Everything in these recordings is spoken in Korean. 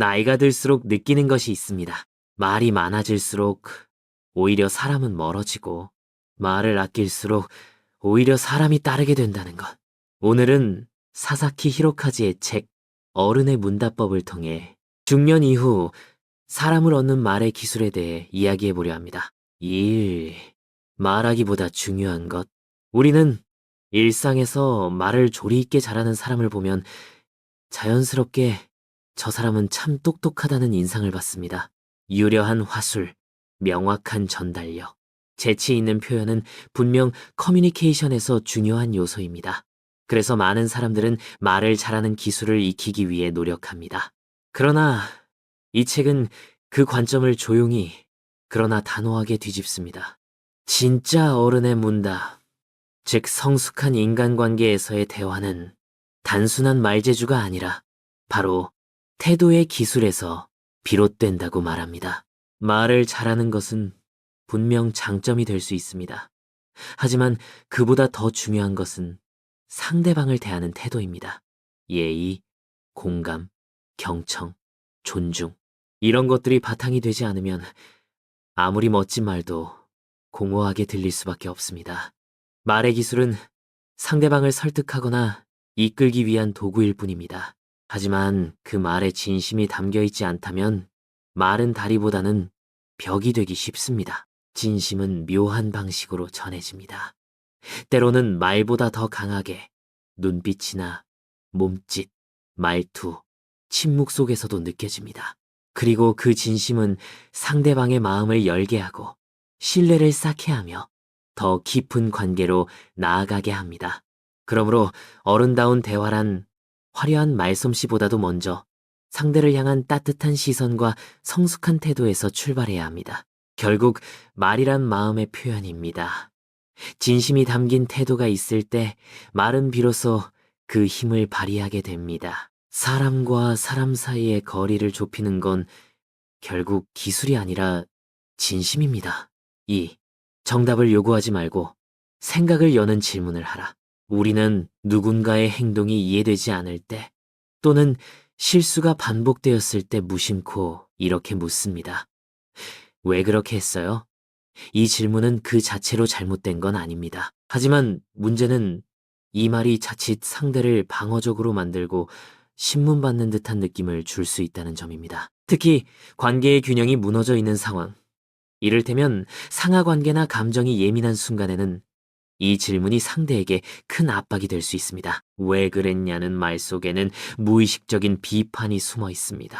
나이가 들수록 느끼는 것이 있습니다. 말이 많아질수록 오히려 사람은 멀어지고 말을 아낄수록 오히려 사람이 따르게 된다는 것. 오늘은 사사키 히로카즈의 책 어른의 문답법을 통해 중년 이후 사람을 얻는 말의 기술에 대해 이야기해 보려 합니다. 말하기보다 중요한 것. 우리는 일상에서 말을 조리 있게 잘하는 사람을 보면 자연스럽게 저 사람은 참 똑똑하다는 인상을 받습니다. 유려한 화술, 명확한 전달력, 재치 있는 표현은 분명 커뮤니케이션에서 중요한 요소입니다. 그래서 많은 사람들은 말을 잘하는 기술을 익히기 위해 노력합니다. 그러나 이 책은 그 관점을 조용히, 그러나 단호하게 뒤집습니다. 진짜 어른의 문답, 즉 성숙한 인간관계에서의 대화는 단순한 말재주가 아니라 바로 태도의 기술에서 비롯된다고 말합니다. 말을 잘하는 것은 분명 장점이 될 수 있습니다. 하지만 그보다 더 중요한 것은 상대방을 대하는 태도입니다. 예의, 공감, 경청, 존중. 이런 것들이 바탕이 되지 않으면 아무리 멋진 말도 공허하게 들릴 수밖에 없습니다. 말의 기술은 상대방을 설득하거나 이끌기 위한 도구일 뿐입니다. 하지만 그 말에 진심이 담겨 있지 않다면 말은 다리보다는 벽이 되기 쉽습니다. 진심은 묘한 방식으로 전해집니다. 때로는 말보다 더 강하게 눈빛이나 몸짓, 말투, 침묵 속에서도 느껴집니다. 그리고 그 진심은 상대방의 마음을 열게 하고 신뢰를 쌓게 하며 더 깊은 관계로 나아가게 합니다. 그러므로 어른다운 대화란 화려한 말솜씨보다도 먼저 상대를 향한 따뜻한 시선과 성숙한 태도에서 출발해야 합니다. 결국 말이란 마음의 표현입니다. 진심이 담긴 태도가 있을 때 말은 비로소 그 힘을 발휘하게 됩니다. 사람과 사람 사이의 거리를 좁히는 건 결국 기술이 아니라 진심입니다. 2. 정답을 요구하지 말고 생각을 여는 질문을 하라. 우리는 누군가의 행동이 이해되지 않을 때 또는 실수가 반복되었을 때 무심코 이렇게 묻습니다. 왜 그렇게 했어요? 이 질문은 그 자체로 잘못된 건 아닙니다. 하지만 문제는 이 말이 자칫 상대를 방어적으로 만들고 신문받는 듯한 느낌을 줄 수 있다는 점입니다. 특히 관계의 균형이 무너져 있는 상황, 이를테면 상하 관계나 감정이 예민한 순간에는 이 질문이 상대에게 큰 압박이 될 수 있습니다. 왜 그랬냐는 말 속에는 무의식적인 비판이 숨어 있습니다.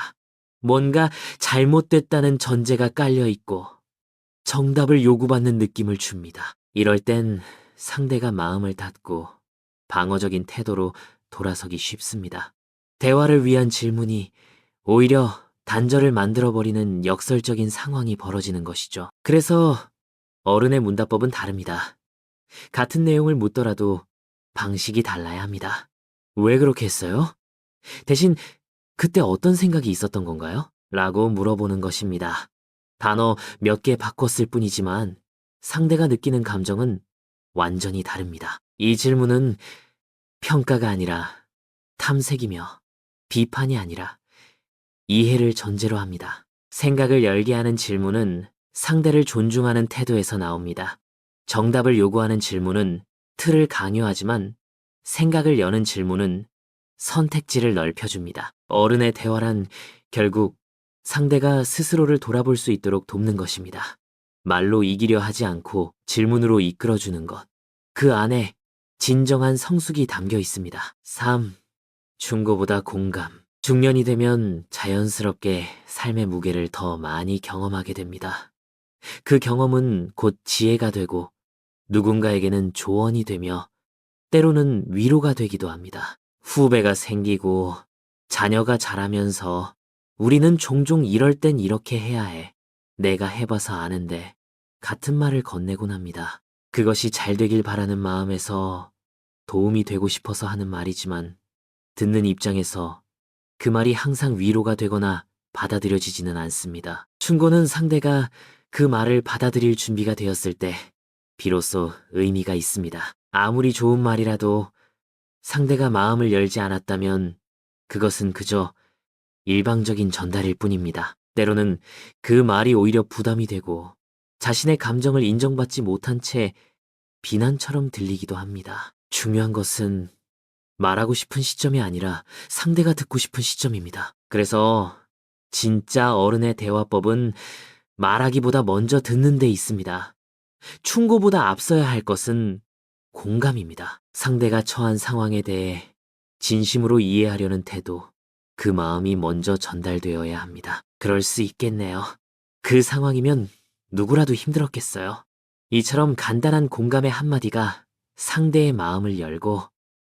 뭔가 잘못됐다는 전제가 깔려 있고 정답을 요구받는 느낌을 줍니다. 이럴 땐 상대가 마음을 닫고 방어적인 태도로 돌아서기 쉽습니다. 대화를 위한 질문이 오히려 단절을 만들어버리는 역설적인 상황이 벌어지는 것이죠. 그래서 어른의 문답법은 다릅니다. 같은 내용을 묻더라도 방식이 달라야 합니다. 왜 그렇게 했어요? 대신 그때 어떤 생각이 있었던 건가요? 라고 물어보는 것입니다. 단어 몇 개 바꿨을 뿐이지만 상대가 느끼는 감정은 완전히 다릅니다. 이 질문은 평가가 아니라 탐색이며 비판이 아니라 이해를 전제로 합니다. 생각을 열게 하는 질문은 상대를 존중하는 태도에서 나옵니다. 정답을 요구하는 질문은 틀을 강요하지만 생각을 여는 질문은 선택지를 넓혀줍니다. 어른의 대화란 결국 상대가 스스로를 돌아볼 수 있도록 돕는 것입니다. 말로 이기려 하지 않고 질문으로 이끌어주는 것. 그 안에 진정한 성숙이 담겨 있습니다. 3. 충고보다 공감. 중년이 되면 자연스럽게 삶의 무게를 더 많이 경험하게 됩니다. 그 경험은 곧 지혜가 되고 누군가에게는 조언이 되며 때로는 위로가 되기도 합니다. 후배가 생기고 자녀가 자라면서 우리는 종종 이럴 땐 이렇게 해야 해. 내가 해봐서 아는데 같은 말을 건네곤 합니다. 그것이 잘 되길 바라는 마음에서 도움이 되고 싶어서 하는 말이지만 듣는 입장에서 그 말이 항상 위로가 되거나 받아들여지지는 않습니다. 충고는 상대가 그 말을 받아들일 준비가 되었을 때 비로소 의미가 있습니다. 아무리 좋은 말이라도 상대가 마음을 열지 않았다면 그것은 그저 일방적인 전달일 뿐입니다. 때로는 그 말이 오히려 부담이 되고 자신의 감정을 인정받지 못한 채 비난처럼 들리기도 합니다. 중요한 것은 말하고 싶은 시점이 아니라 상대가 듣고 싶은 시점입니다. 그래서 진짜 어른의 대화법은 말하기보다 먼저 듣는 데 있습니다. 충고보다 앞서야 할 것은 공감입니다. 상대가 처한 상황에 대해 진심으로 이해하려는 태도, 그 마음이 먼저 전달되어야 합니다. 그럴 수 있겠네요. 그 상황이면 누구라도 힘들었겠어요. 이처럼 간단한 공감의 한마디가 상대의 마음을 열고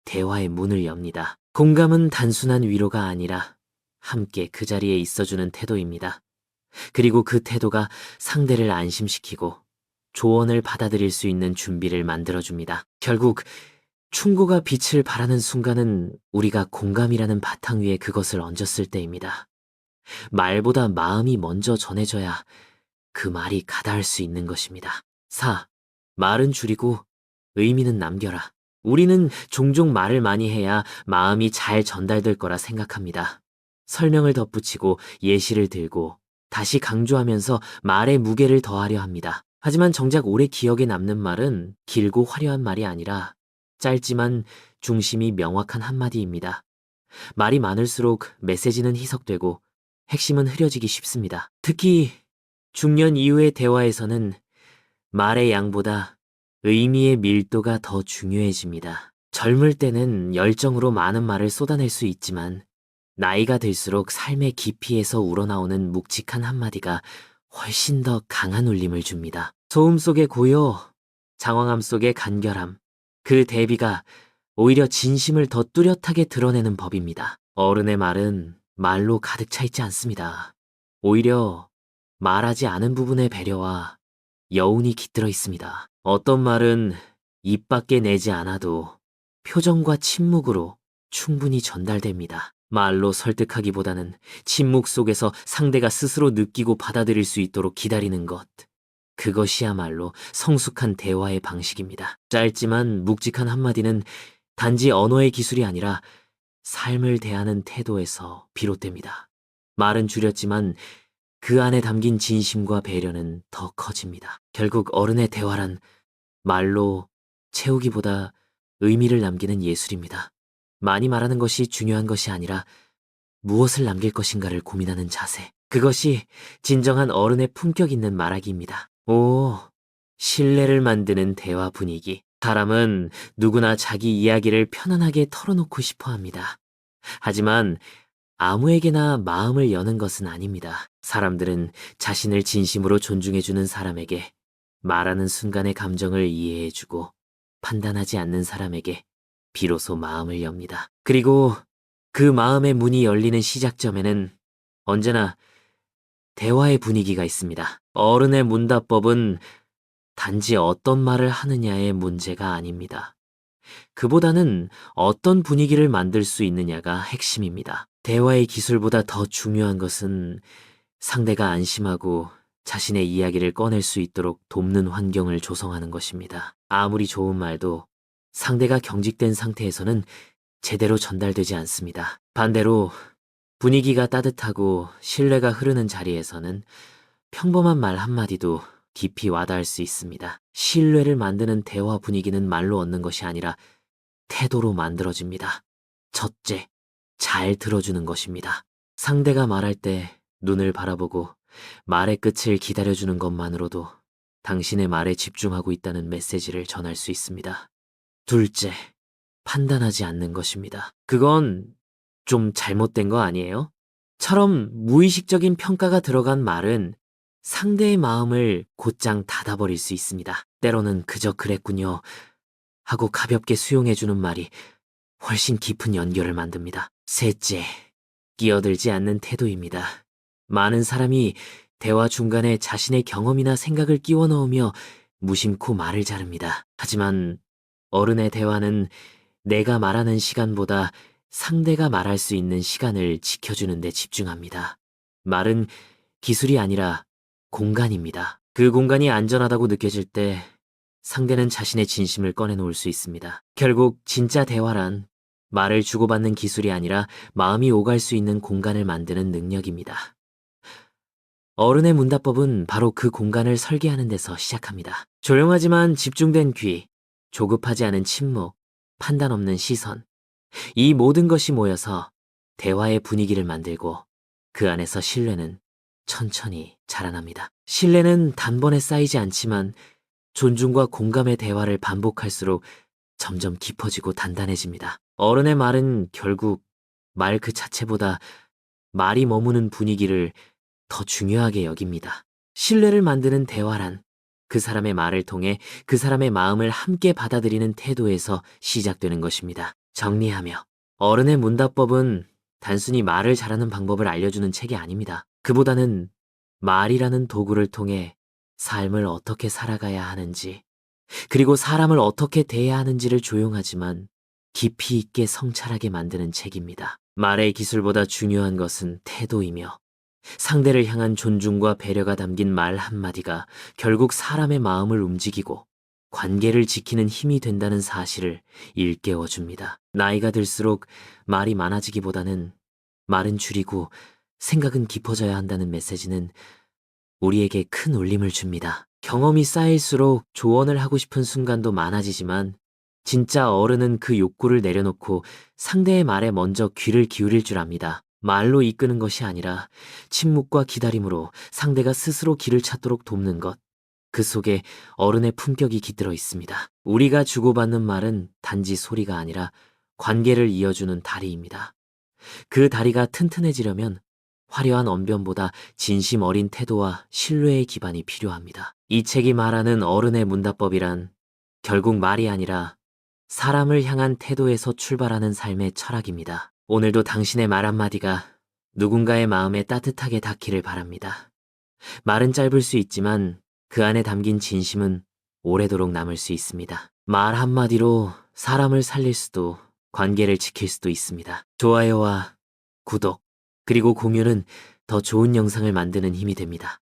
대화의 문을 엽니다. 공감은 단순한 위로가 아니라 함께 그 자리에 있어주는 태도입니다. 그리고 그 태도가 상대를 안심시키고 조언을 받아들일 수 있는 준비를 만들어줍니다. 결국 충고가 빛을 발하는 순간은 우리가 공감이라는 바탕 위에 그것을 얹었을 때입니다. 말보다 마음이 먼저 전해져야 그 말이 가닿을 수 있는 것입니다. 4. 말은 줄이고 의미는 남겨라. 우리는 종종 말을 많이 해야 마음이 잘 전달될 거라 생각합니다. 설명을 덧붙이고 예시를 들고 다시 강조하면서 말의 무게를 더하려 합니다. 하지만 정작 오래 기억에 남는 말은 길고 화려한 말이 아니라 짧지만 중심이 명확한 한마디입니다. 말이 많을수록 메시지는 희석되고 핵심은 흐려지기 쉽습니다. 특히 중년 이후의 대화에서는 말의 양보다 의미의 밀도가 더 중요해집니다. 젊을 때는 열정으로 많은 말을 쏟아낼 수 있지만 나이가 들수록 삶의 깊이에서 우러나오는 묵직한 한마디가 훨씬 더 강한 울림을 줍니다. 소음 속의 고요, 장황함 속의 간결함, 그 대비가 오히려 진심을 더 뚜렷하게 드러내는 법입니다. 어른의 말은 말로 가득 차 있지 않습니다. 오히려 말하지 않은 부분의 배려와 여운이 깃들어 있습니다. 어떤 말은 입 밖에 내지 않아도 표정과 침묵으로 충분히 전달됩니다. 말로 설득하기보다는 침묵 속에서 상대가 스스로 느끼고 받아들일 수 있도록 기다리는 것. 그것이야말로 성숙한 대화의 방식입니다. 짧지만 묵직한 한마디는 단지 언어의 기술이 아니라 삶을 대하는 태도에서 비롯됩니다. 말은 줄였지만 그 안에 담긴 진심과 배려는 더 커집니다. 결국 어른의 대화란 말로 채우기보다 의미를 남기는 예술입니다. 많이 말하는 것이 중요한 것이 아니라 무엇을 남길 것인가를 고민하는 자세. 그것이 진정한 어른의 품격 있는 말하기입니다. 오, 신뢰를 만드는 대화 분위기. 사람은 누구나 자기 이야기를 편안하게 털어놓고 싶어 합니다. 하지만 아무에게나 마음을 여는 것은 아닙니다. 사람들은 자신을 진심으로 존중해주는 사람에게 말하는 순간의 감정을 이해해주고 판단하지 않는 사람에게 비로소 마음을 엽니다. 그리고 그 마음의 문이 열리는 시작점에는 언제나 대화의 분위기가 있습니다. 어른의 문답법은 단지 어떤 말을 하느냐의 문제가 아닙니다. 그보다는 어떤 분위기를 만들 수 있느냐가 핵심입니다. 대화의 기술보다 더 중요한 것은 상대가 안심하고 자신의 이야기를 꺼낼 수 있도록 돕는 환경을 조성하는 것입니다. 아무리 좋은 말도 상대가 경직된 상태에서는 제대로 전달되지 않습니다. 반대로 분위기가 따뜻하고 신뢰가 흐르는 자리에서는 평범한 말 한마디도 깊이 와닿을 수 있습니다. 신뢰를 만드는 대화 분위기는 말로 얻는 것이 아니라 태도로 만들어집니다. 첫째, 잘 들어주는 것입니다. 상대가 말할 때 눈을 바라보고 말의 끝을 기다려주는 것만으로도 당신의 말에 집중하고 있다는 메시지를 전할 수 있습니다. 둘째, 판단하지 않는 것입니다. 그건 좀 잘못된 거 아니에요? 처럼 무의식적인 평가가 들어간 말은 상대의 마음을 곧장 닫아버릴 수 있습니다. 때로는 그저 그랬군요 하고 가볍게 수용해주는 말이 훨씬 깊은 연결을 만듭니다. 셋째, 끼어들지 않는 태도입니다. 많은 사람이 대화 중간에 자신의 경험이나 생각을 끼워 넣으며 무심코 말을 자릅니다. 하지만 어른의 대화는 내가 말하는 시간보다 상대가 말할 수 있는 시간을 지켜주는 데 집중합니다. 말은 기술이 아니라 공간입니다. 그 공간이 안전하다고 느껴질 때 상대는 자신의 진심을 꺼내놓을 수 있습니다. 결국 진짜 대화란 말을 주고받는 기술이 아니라 마음이 오갈 수 있는 공간을 만드는 능력입니다. 어른의 문답법은 바로 그 공간을 설계하는 데서 시작합니다. 조용하지만 집중된 귀, 조급하지 않은 침묵, 판단 없는 시선. 이 모든 것이 모여서 대화의 분위기를 만들고 그 안에서 신뢰는 천천히 자라납니다. 신뢰는 단번에 쌓이지 않지만 존중과 공감의 대화를 반복할수록 점점 깊어지고 단단해집니다. 어른의 말은 결국 말 그 자체보다 말이 머무는 분위기를 더 중요하게 여깁니다. 신뢰를 만드는 대화란 그 사람의 말을 통해 그 사람의 마음을 함께 받아들이는 태도에서 시작되는 것입니다. 정리하며 어른의 문답법은 단순히 말을 잘하는 방법을 알려주는 책이 아닙니다. 그보다는 말이라는 도구를 통해 삶을 어떻게 살아가야 하는지, 그리고 사람을 어떻게 대해야 하는지를 조용하지만 깊이 있게 성찰하게 만드는 책입니다. 말의 기술보다 중요한 것은 태도이며 상대를 향한 존중과 배려가 담긴 말 한마디가 결국 사람의 마음을 움직이고 관계를 지키는 힘이 된다는 사실을 일깨워줍니다. 나이가 들수록 말이 많아지기보다는 말은 줄이고 생각은 깊어져야 한다는 메시지는 우리에게 큰 울림을 줍니다. 경험이 쌓일수록 조언을 하고 싶은 순간도 많아지지만 진짜 어른은 그 욕구를 내려놓고 상대의 말에 먼저 귀를 기울일 줄 압니다. 말로 이끄는 것이 아니라 침묵과 기다림으로 상대가 스스로 길을 찾도록 돕는 것. 그 속에 어른의 품격이 깃들어 있습니다. 우리가 주고받는 말은 단지 소리가 아니라 관계를 이어주는 다리입니다. 그 다리가 튼튼해지려면 화려한 언변보다 진심 어린 태도와 신뢰의 기반이 필요합니다. 이 책이 말하는 어른의 문답법이란 결국 말이 아니라 사람을 향한 태도에서 출발하는 삶의 철학입니다. 오늘도 당신의 말 한마디가 누군가의 마음에 따뜻하게 닿기를 바랍니다. 말은 짧을 수 있지만 그 안에 담긴 진심은 오래도록 남을 수 있습니다. 말 한마디로 사람을 살릴 수도 관계를 지킬 수도 있습니다. 좋아요와 구독, 그리고 공유는 더 좋은 영상을 만드는 힘이 됩니다.